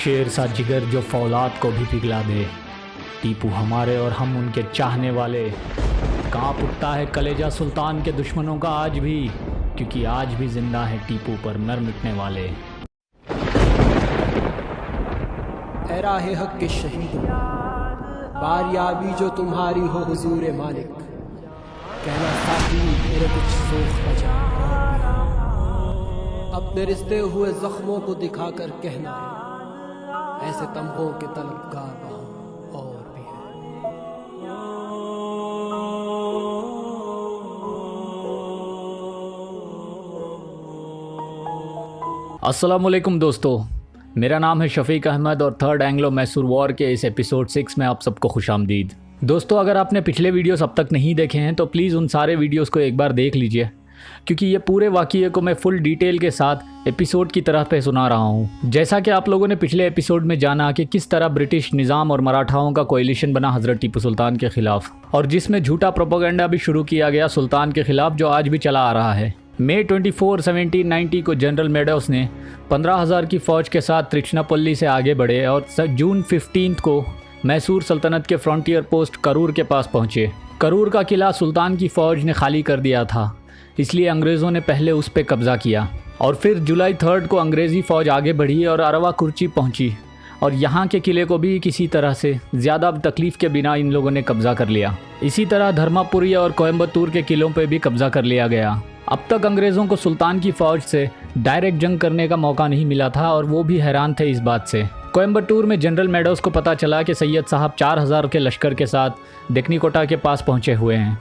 शेर सा जिगर जो फौलाद को भी पिघला दे। टीपू हमारे और हम उनके चाहने वाले। कांप उठता है कलेजा सुल्तान के दुश्मनों का आज भी, क्योंकि आज भी जिंदा है टीपू पर मर मिटने वाले। ए राहे हक के शहीदों, बारियाबी जो तुम्हारी हो हुजूर मालिक, कहना साथी मेरे कुछ सोख बचा। अपने रिश्ते हुए जख्मों को दिखाकर कहना है, ऐसे तमगों के तलबगार वहाँ और भी है। अस्सलामुअलैकुम दोस्तों, मेरा नाम है शफीक अहमद और थर्ड एंग्लो मैसूर वॉर के इस एपिसोड 6 में आप सबको खुशामदीद। दोस्तों, अगर आपने पिछले वीडियोस अब तक नहीं देखे हैं तो प्लीज़ उन सारे वीडियोस को एक बार देख लीजिए, क्योंकि ये पूरे वाक़ये को मैं फुल डिटेल के साथ एपिसोड की तरह पे सुना रहा हूँ। जैसा कि आप लोगों ने पिछले एपिसोड में जाना कि किस तरह ब्रिटिश निज़ाम और मराठाओं का कोएलिशन बना हज़रत टीपू सुल्तान के ख़िलाफ़, और जिसमें झूठा प्रोपेगेंडा भी शुरू किया गया सुल्तान के ख़िलाफ़, जो आज भी चला आ रहा है। मई 24, 1790 को जनरल मेडोस ने 15,000 की फ़ौज के साथ त्रिचनापल्ली से आगे बढ़े और जून 15 को मैसूर सल्तनत के फ्रंटियर पोस्ट करूर के पास पहुँचे। करूर का किला सुल्तान की फ़ौज ने खाली कर दिया था, इसलिए अंग्रेज़ों ने पहले उस पर कब्ज़ा किया और फिर जुलाई 3 को अंग्रेज़ी फ़ौज आगे बढ़ी और अरवा कुर्ची पहुंची और यहाँ के किले को भी किसी तरह से ज़्यादा तकलीफ़ के बिना इन लोगों ने कब्ज़ा कर लिया। इसी तरह धर्मापुरी और कोयम्बतूर के किलों पर भी कब्ज़ा कर लिया गया। अब तक अंग्रेज़ों को सुल्तान की फ़ौज से डायरेक्ट जंग करने का मौका नहीं मिला था और वो भी हैरान थे इस बात से। कोयम्बतूर में जनरल मेडोस को पता चला कि सैयद साहब 4,000 के लश्कर के साथ देखनीकोटा के पास पहुँचे हुए हैं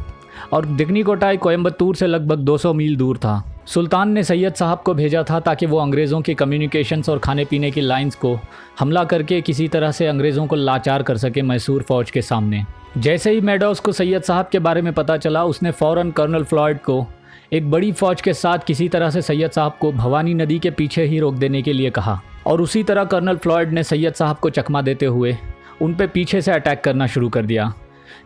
और देखनीकोटा कोयम्बतूर से लगभग 200 मील दूर था। सुल्तान ने सैयद साहब को भेजा था ताकि वो अंग्रेज़ों की कम्युनिकेशंस और खाने पीने की लाइंस को हमला करके किसी तरह से अंग्रेज़ों को लाचार कर सके मैसूर फ़ौज के सामने। जैसे ही मेडोस को सैयद साहब के बारे में पता चला, उसने फ़ौरन कर्नल फ्लॉयड को एक बड़ी फ़ौज के साथ किसी तरह से सैयद साहब को भवानी नदी के पीछे ही रोक देने के लिए कहा और उसी तरह कर्नल फ्लॉयड ने सैयद साहब को चकमा देते हुए उन पे पीछे से अटैक करना शुरू कर दिया,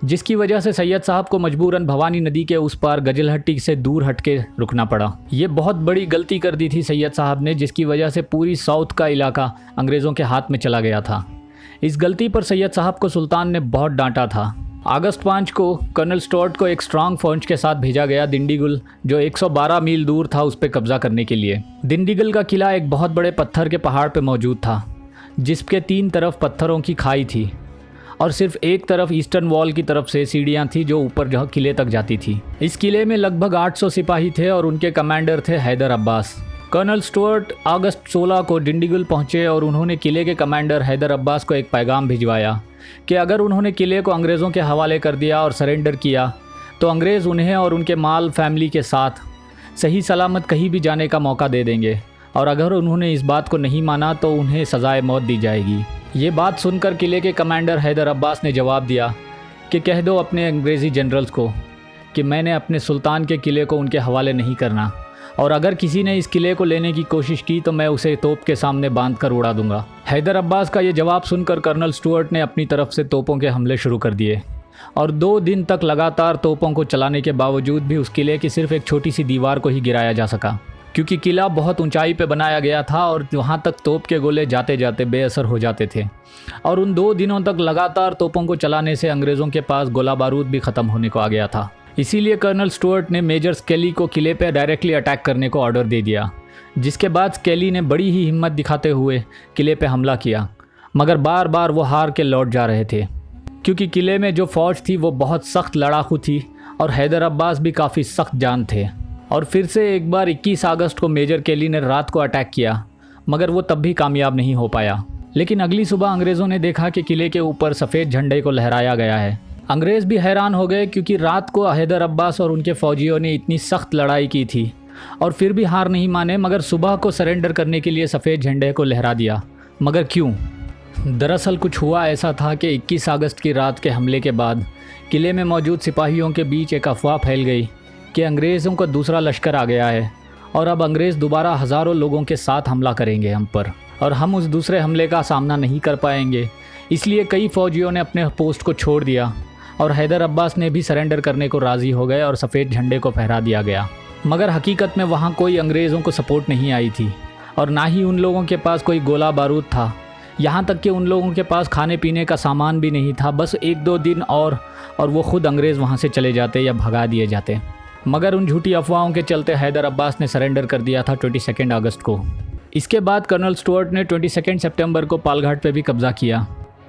जिसकी वजह से सैयद साहब को मजबूरन भवानी नदी के उस पार गजलहट्टी से दूर हट के रुकना पड़ा। ये बहुत बड़ी गलती कर दी थी सैयद साहब ने, जिसकी वजह से पूरी साउथ का इलाका अंग्रेज़ों के हाथ में चला गया था। इस गलती पर सैयद साहब को सुल्तान ने बहुत डांटा था। अगस्त 5 को कर्नल स्टुअर्ट को एक स्ट्रांग फौज के साथ भेजा गया दिंडीगुल, जो 112 मील दूर था, उस पर कब्जा करने के लिए। दिंडीगुल का किला एक बहुत बड़े पत्थर के पहाड़ पर मौजूद था, जिसके 3 तरफ पत्थरों की खाई थी और सिर्फ एक तरफ ईस्टर्न वॉल की तरफ से सीढ़ियाँ थी जो ऊपर किले तक जाती थी। इस किले में लगभग 800 सिपाही थे और उनके कमांडर थे हैदर अब्बास। कर्नल स्टुअर्ट अगस्त 16 को दिंडीगुल पहुंचे और उन्होंने किले के कमांडर हैदर अब्बास को एक पैगाम भिजवाया कि अगर उन्होंने किले को अंग्रेज़ों के हवाले कर दिया और सरेंडर किया तो अंग्रेज़ उन्हें और उनके माल फैमिली के साथ सही सलामत कहीं भी जाने का मौका दे देंगे, और अगर उन्होंने इस बात को नहीं माना तो उन्हें सज़ाए मौत दी जाएगी। ये बात सुनकर किले के कमांडर हैदर अब्बास ने जवाब दिया कि कह दो अपने अंग्रेज़ी जनरल्स को कि मैंने अपने सुल्तान के किले को उनके हवाले नहीं करना, और अगर किसी ने इस किले को लेने की कोशिश की तो मैं उसे तोप के सामने बांध कर उड़ा दूंगा। हैदर अब्बास का ये जवाब सुनकर कर्नल स्टुअर्ट ने अपनी तरफ से तोपों के हमले शुरू कर दिए और 2 दिन तक लगातार तोपों को चलाने के बावजूद भी उस किले की सिर्फ एक छोटी सी दीवार को ही गिराया जा सका, क्योंकि किला बहुत ऊंचाई पे बनाया गया था और वहाँ तक तोप के गोले जाते जाते बेअसर हो जाते थे। और उन 2 दिनों तक लगातार तोपों को चलाने से अंग्रेज़ों के पास गोला बारूद भी ख़त्म होने को आ गया था। इसीलिए कर्नल स्टुअर्ट ने मेजर स्केली को किले पर डायरेक्टली अटैक करने को ऑर्डर दे दिया, जिसके बाद स्केली ने बड़ी ही हिम्मत दिखाते हुए किले पर हमला किया, मगर बार बार वो हार के लौट जा रहे थे, क्योंकि किले में जो फ़ौज थी वो बहुत सख्त लड़ाकू थी और हैदर अब्बास भी काफ़ी सख्त जान थे। और फिर से एक बार 21 अगस्त को मेजर केली ने रात को अटैक किया, मगर वो तब भी कामयाब नहीं हो पाया। लेकिन अगली सुबह अंग्रेज़ों ने देखा कि किले के ऊपर सफ़ेद झंडे को लहराया गया है। अंग्रेज़ भी हैरान हो गए, क्योंकि रात को हैदर अब्बास और उनके फ़ौजियों ने इतनी सख्त लड़ाई की थी और फिर भी हार नहीं माने, मगर सुबह को सरेंडर करने के लिए सफ़ेद झंडे को लहरा दिया। मगर क्यों? दरअसल कुछ हुआ ऐसा था कि 21 अगस्त की रात के हमले के बाद किले में मौजूद सिपाहियों के बीच एक अफवाह फैल गई कि अंग्रेज़ों का दूसरा लश्कर आ गया है और अब अंग्रेज़ दोबारा हज़ारों लोगों के साथ हमला करेंगे हम पर, और हम उस दूसरे हमले का सामना नहीं कर पाएंगे। इसलिए कई फ़ौजियों ने अपने पोस्ट को छोड़ दिया और हैदर अब्बास ने भी सरेंडर करने को राज़ी हो गए और सफ़ेद झंडे को फहरा दिया गया। मगर हकीकत में वहाँ कोई अंग्रेज़ों को सपोर्ट नहीं आई थी और ना ही उन लोगों के पास कोई गोला बारूद था यहाँ तक कि उन लोगों के पास खाने पीने का सामान भी नहीं था। बस 1-2 दिन और वो ख़ुद अंग्रेज़ वहाँ से चले जाते या भगा दिए जाते। मगर उन झूठी अफवाहों के चलते हैदर अब्बास ने सरेंडर कर दिया था 22 अगस्त को। इसके बाद कर्नल स्टुअर्ट ने 22 सितंबर को पालघाट पे भी कब्ज़ा किया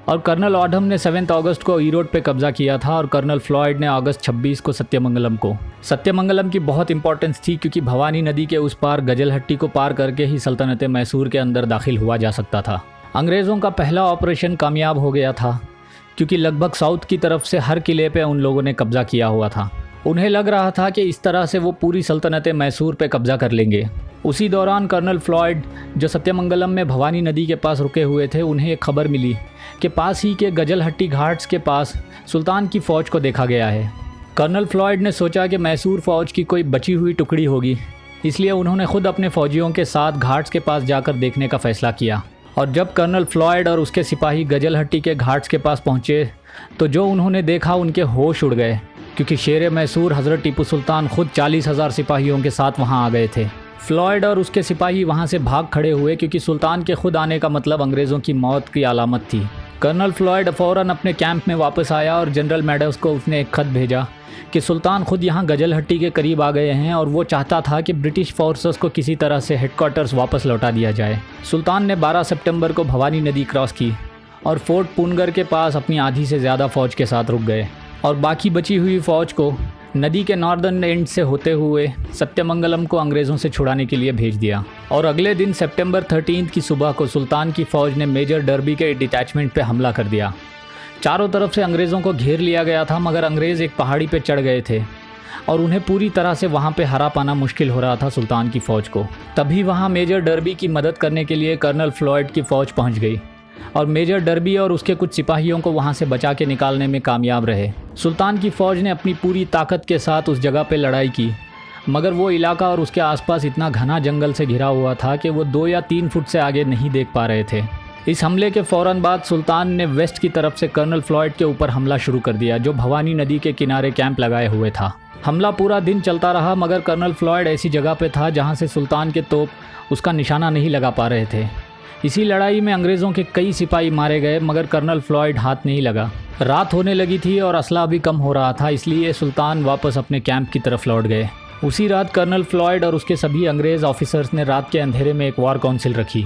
और कर्नल ऑडम ने 7 अगस्त को ईरोड पे कब्ज़ा किया था और कर्नल फ्लॉयड ने अगस्त 26 को सत्यमंगलम को। सत्यमंगलम की बहुत इंपॉर्टेंस थी क्योंकि भवानी नदी के उस पार गजलहट्टी को पार करके ही सल्तनत मैसूर के अंदर दाखिल हुआ जा सकता था। अंग्रेज़ों का पहला ऑपरेशन कामयाब हो गया था क्योंकि लगभग साउथ की तरफ से हर किले पे उन लोगों ने कब्ज़ा किया हुआ था। उन्हें लग रहा था कि इस तरह से वो पूरी सल्तनत मैसूर पे कब्ज़ा कर लेंगे। उसी दौरान कर्नल फ्लॉयड जो सत्यमंगलम में भवानी नदी के पास रुके हुए थे, उन्हें एक खबर मिली कि पास ही के गजलहट्टी घाट्स के पास सुल्तान की फ़ौज को देखा गया है। कर्नल फ्लॉयड ने सोचा कि मैसूर फ़ौज की कोई बची हुई टुकड़ी होगी, इसलिए उन्होंने खुद अपने फ़ौजियों के साथ घाट्स के पास जाकर देखने का फ़ैसला किया। और जब कर्नल फ्लॉयड और उसके सिपाही गजलहट्टी के घाट्स के पास पहुँचे तो जो उन्होंने देखा उनके होश उड़ गए, क्योंकि शेर मैसूर हज़रत टीपू सुल्तान खुद 40,000 सिपाहियों के साथ वहाँ आ गए थे। फ्लॉयड और उसके सिपाही वहाँ से भाग खड़े हुए क्योंकि सुल्तान के खुद आने का मतलब अंग्रेज़ों की मौत की अलामत थी। कर्नल फ्लॉयड फ़ौरन अपने कैंप में वापस आया और जनरल मैडोज को उसने एक ख़त भेजा कि सुल्तान खुद यहाँ गजलहट्टी के करीब आ गए हैं और वो चाहता था कि ब्रिटिश फोर्सेस को किसी तरह से हेडक्वार्टर्स वापस लौटा दिया जाए। सुल्तान ने 12 सितंबर को भवानी नदी क्रॉस की और फोर्ट पुनगर के पास अपनी आधी से ज़्यादा फ़ौज के साथ रुक गए और बाकी बची हुई फ़ौज को नदी के नॉर्दर्न एंड से होते हुए सत्यमंगलम को अंग्रेज़ों से छुड़ाने के लिए भेज दिया। और अगले दिन सितंबर 13 की सुबह को सुल्तान की फ़ौज ने मेजर डर्बी के डिटैचमेंट पे हमला कर दिया। चारों तरफ से अंग्रेज़ों को घेर लिया गया था, मगर अंग्रेज़ एक पहाड़ी पे चढ़ गए थे और उन्हें पूरी तरह से वहाँ पे हरा पाना मुश्किल हो रहा था सुल्तान की फ़ौज को। तभी वहाँ मेजर डर्बी की मदद करने के लिए कर्नल फ्लॉयड की फ़ौज पहुँच गई और मेजर डर्बी और उसके कुछ सिपाहियों को वहाँ से बचा के निकालने में कामयाब रहे। सुल्तान की फ़ौज ने अपनी पूरी ताकत के साथ उस जगह पे लड़ाई की, मगर वो इलाका और उसके आसपास इतना घना जंगल से घिरा हुआ था कि वो 2 या 3 फुट से आगे नहीं देख पा रहे थे। इस हमले के फ़ौरन बाद सुल्तान ने वेस्ट की तरफ से कर्नल फ्लॉयड के ऊपर हमला शुरू कर दिया, जो भवानी नदी के किनारे कैंप लगाए हुए था। हमला पूरा दिन चलता रहा, मगर कर्नल फ्लॉयड ऐसी जगह पे था जहाँ से सुल्तान के तोप उसका निशाना नहीं लगा पा रहे थे। इसी लड़ाई में अंग्रेज़ों के कई सिपाही मारे गए, मगर कर्नल फ्लॉयड हाथ नहीं लगा। रात होने लगी थी और असला भी कम हो रहा था, इसलिए सुल्तान वापस अपने कैंप की तरफ लौट गए। उसी रात कर्नल फ्लॉयड और उसके सभी अंग्रेज़ ऑफिसर्स ने रात के अंधेरे में एक वार काउंसिल रखी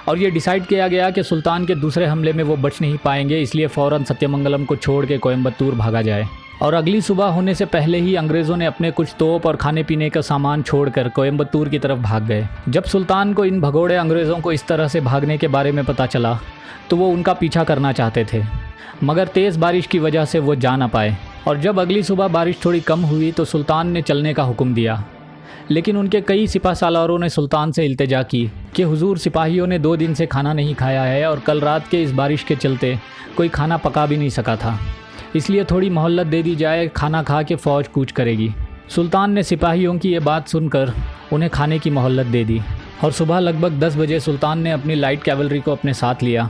और ये डिसाइड किया गया कि सुल्तान के दूसरे हमले में वो बच नहीं पाएंगे, इसलिए फ़ौरन सत्यमंगलम को छोड़ के कोयम्बतूर भागा जाए। और अगली सुबह होने से पहले ही अंग्रेज़ों ने अपने कुछ तोप और खाने पीने का सामान छोड़कर कोयम्बतूर की तरफ भाग गए। जब सुल्तान को इन भगोड़े अंग्रेज़ों को इस तरह से भागने के बारे में पता चला तो वो उनका पीछा करना चाहते थे, मगर तेज़ बारिश की वजह से वो जा ना पाए। और जब अगली सुबह बारिश थोड़ी कम हुई तो सुल्तान ने चलने का हुक्म दिया, लेकिन उनके कई सिपा सालारों ने सुल्तान से इल्तिजा की कि हुजूर, सिपाहियों ने 2 दिन से खाना नहीं खाया है और कल रात के इस बारिश के चलते कोई खाना पका भी नहीं सका था, इसलिए थोड़ी मोहल्लत दे दी जाए, खाना खा के फ़ौज कूच करेगी। सुल्तान ने सिपाहियों की ये बात सुनकर उन्हें खाने की मोहल्लत दे दी और सुबह लगभग 10 बजे सुल्तान ने अपनी लाइट कैवलरी को अपने साथ लिया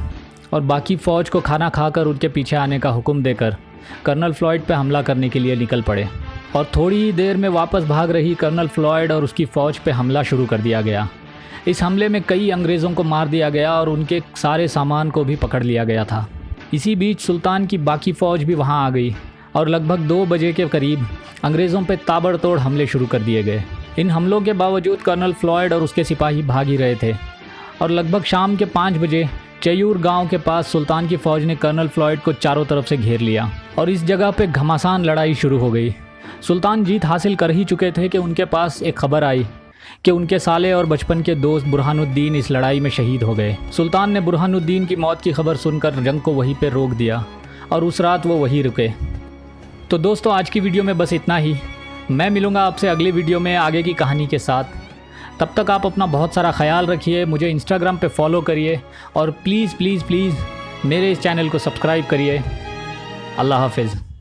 और बाकी फ़ौज को खाना खाकर उनके पीछे आने का हुक्म देकर कर्नल फ्लॉयड पे हमला करने के लिए निकल पड़े। और थोड़ी ही देर में वापस भाग रही कर्नल फ्लॉयड और उसकी फ़ौज पे हमला शुरू कर दिया गया। इस हमले में कई अंग्रेज़ों को मार दिया गया और उनके सारे सामान को भी पकड़ लिया गया था। इसी बीच सुल्तान की बाकी फ़ौज भी वहां आ गई और लगभग 2 बजे के करीब अंग्रेज़ों पे ताबड़तोड़ हमले शुरू कर दिए गए। इन हमलों के बावजूद कर्नल फ्लॉयड और उसके सिपाही भाग ही रहे थे और लगभग शाम के 5 बजे चयूर गांव के पास सुल्तान की फ़ौज ने कर्नल फ्लॉयड को चारों तरफ से घेर लिया और इस जगह पे घमासान लड़ाई शुरू हो गई। सुल्तान जीत हासिल कर ही चुके थे कि उनके पास एक खबर आई कि उनके साले और बचपन के दोस्त बुरहानुद्दीन इस लड़ाई में शहीद हो गए। सुल्तान ने बुरहानुद्दीन की मौत की खबर सुनकर जंग को वहीं पर रोक दिया और उस रात वो वहीं रुके। तो दोस्तों, आज की वीडियो में बस इतना ही। मैं मिलूँगा आपसे अगली वीडियो में आगे की कहानी के साथ। तब तक आप अपना बहुत सारा ख्याल रखिए, मुझे इंस्टाग्राम पे फॉलो करिए और प्लीज़ प्लीज़ प्लीज़ मेरे इस चैनल को सब्सक्राइब करिए। अल्लाह हाफिज़।